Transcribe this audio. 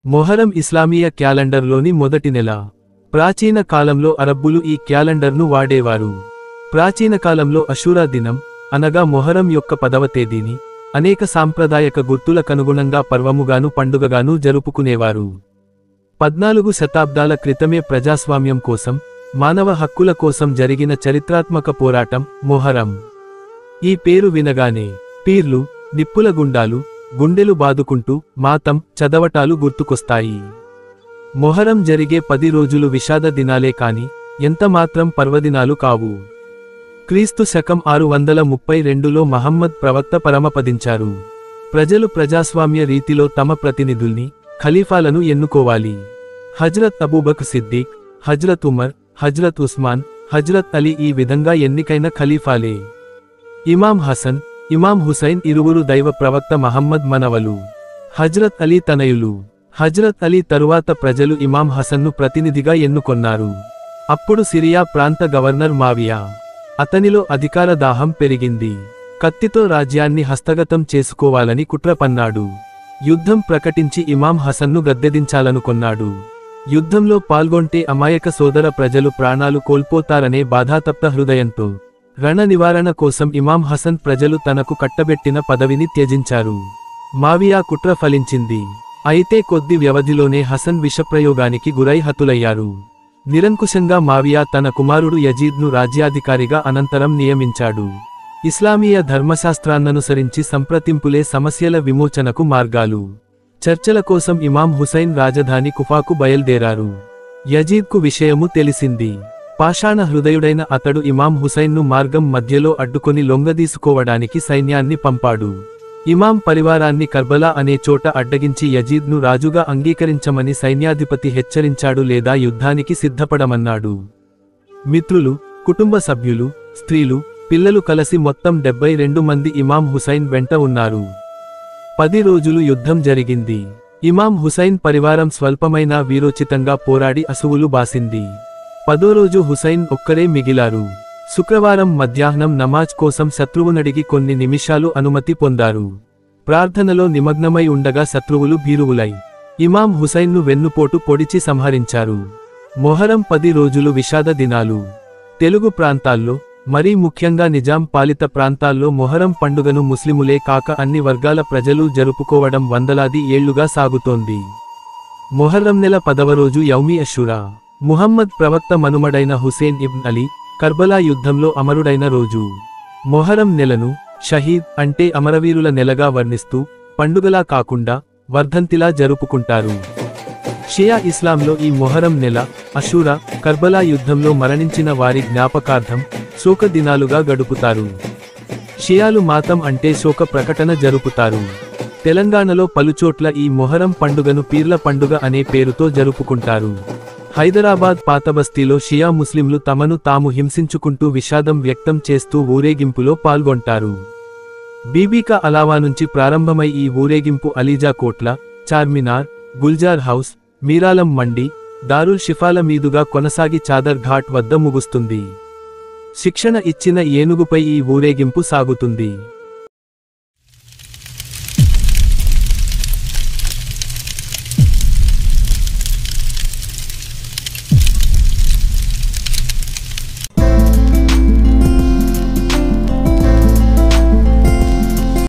మొహరం ఇస్లామీయ క్యాలెండర్లోని మొదటి నెల. ప్రాచీన కాలంలో అరబ్బులు ఈ క్యాలెండర్ను వాడేవారు. ప్రాచీన కాలంలో అషూరా దినం, అనగా మొహరం యొక్క 10వ తేదీని, అనేక సాంప్రదాయక గుర్తులకనుగుణంగా పర్వముగాను పండుగగాను జరుపుకునేవారు. 14 శతాబ్దాల క్రితమే ప్రజాస్వామ్యం కోసం, మానవ హక్కుల కోసం జరిగిన చరిత్రాత్మక పోరాటం మొహరం. ఈ పేరు వినగానే పీర్లు, నిప్పుల గుండాలు, గుండెలు బాదుకుంటూ మాతం చదవటాలు గుర్తుకొస్తాయి. మొహరం జరిగే 10 రోజులు విషాద దినాలే కాని ఎంతమాత్రం పర్వదినాలు కావు. క్రీస్తు శకం 632లో మహమ్మద్ ప్రవక్త పరమపదించారు. ప్రజలు ప్రజాస్వామ్య రీతిలో తమ ప్రతినిధుల్ని, ఖలీఫాలను ఎన్నుకోవాలి. హజ్రత్ అబూబకర్ సిద్దిక్, హజ్రత్ ఉమర్, హజ్రత్ ఉస్మాన్, హజ్రత్ అలీ ఈ విధంగా ఎన్నికైన ఖలీఫాలే. ఇమాం హసన్, ఇమాం హుసైన్ ఇరువురు దైవ ప్రవక్త మహమ్మద్ మనవలు. హజ్రత్ అలీ తనయులు. హజ్రత్ అలీ తరువాత ప్రజలు ఇమాం హసన్ను ప్రతినిధిగా ఎన్నుకొన్నారు. అప్పుడు సిరియా ప్రాంత గవర్నర్ మావియా. అతనిలో అధికార దాహం పెరిగింది. కత్తితో రాజ్యాన్ని హస్తగతం చేసుకోవాలని కుట్ర పన్నాడు. యుద్ధం ప్రకటించి ఇమాం హసన్ను గద్దెదించాలనుకొన్నాడు. యుద్ధంలో పాల్గొంటే అమాయక సోదర ప్రజలు ప్రాణాలు కోల్పోతారనే బాధాతప్త హృదయంతో రణ నివారణ కోసం ఇమాం హసన్ ప్రజలు తనకు కట్టబెట్టిన పదవిని త్యజించారు. మావియా కుట్ర ఫలించింది. అయితే కొద్ది వ్యవధిలోనే హసన్ విషప్రయోగానికి గురై హతులయ్యారు. నిరంకుశంగా మావియా తన కుమారుడు యజీద్ను రాజ్యాధికారిగా అనంతరం నియమించాడు. ఇస్లామీయ ధర్మశాస్త్రాన్ననుసరించి సంప్రదింపులే సమస్యల విమోచనకు మార్గాలు. చర్చల కోసం ఇమాం హుసైన్ రాజధాని కుఫాకు బయల్దేరారు. యజీద్కు విషయము తెలిసింది. పాషాణ హృదయుడైన అతడు ఇమాం హుసైన్ను మార్గం మధ్యలో అడ్డుకొని లొంగదీసుకోవడానికి సైన్యాన్ని పంపాడు. ఇమాం పరివారాన్ని కర్బలా అనే చోట అడ్డగించి యజీద్ను రాజుగా అంగీకరించమని సైన్యాధిపతి హెచ్చరించాడు లేదా యుద్ధానికి సిద్ధపడమన్నాడు. మిత్రులు, కుటుంబ సభ్యులు, స్త్రీలు, పిల్లలు కలసి మొత్తం 72 మంది ఇమాం హుసైన్ వెంట ఉన్నారు. 10 రోజులు యుద్ధం జరిగింది. ఇమాం హుసైన్ పరివారం స్వల్పమైనా వీరోచితంగా పోరాడి అసువులు బాసింది. 10వ రోజు హుసైన్ ఒక్కరే మిగిలారు. శుక్రవారం మధ్యాహ్నం నమాజ్ కోసం శత్రువునడిగి కొన్ని నిమిషాలు అనుమతి పొందారు. ప్రార్థనలో నిమగ్నమై ఉండగా శత్రువులు భీరువులై ఇమాం హుసైన్ను వెన్నుపోటు పొడిచి సంహరించారు. మొహరం 10 రోజులు విషాద దినాలు. తెలుగు ప్రాంతాల్లో, మరీ ముఖ్యంగా నిజాం పాలిత ప్రాంతాల్లో మొహరం పండుగను ముస్లిములే కాక అన్ని వర్గాల ప్రజలు జరుపుకోవడం వందలాది ఏళ్లుగా సాగుతోంది. మొహర్రం నెల 10వ రోజు యౌమి అషూరా. ముహమ్మద్ ప్రవక్త మనుమడైన హుసేన్ ఇబ్న్ అలీ కర్బలా యుద్ధంలో అమరుడైన రోజు. మొహరం నెలను షహీద్ అంటే అమరవీరుల నెలగా వర్ణిస్తూ పండుగలా కాకుండా వర్ధంతిలా జరుపుకుంటారు. షియా ఇస్లాంలో ఈ మొహరం నెల అషూరా, కర్బలా యుద్ధంలో మరణించిన వారి జ్ఞాపకార్థం శోక దినాలుగా గడుపుతారు. షియాలు మాతం అంటే శోక ప్రకటన జరుపుతారు. తెలంగాణలో పలుచోట్ల ఈ మొహరం పండుగను పీర్ల పండుగ అనే పేరుతో జరుపుకుంటారు. హైదరాబాద్ పాతబస్తీలో షియా ముస్లింలు తమను తాము హింసించుకుంటూ విషాదం వ్యక్తం చేస్తూ ఊరేగింపులో పాల్గొంటారు. బీబీకా అలావా నుంచి ప్రారంభమై ఈ ఊరేగింపు అలీజా కోట్ల, చార్మినార్, గుల్జార్ హౌస్, మీరాలం మండి, దారుల్ షిఫాల మీదుగా కొనసాగి చాదర్ ఘాట్ వద్ద ముగుస్తుంది. శిక్షణ ఇచ్చిన ఏనుగుపై ఈ ఊరేగింపు సాగుతుంది.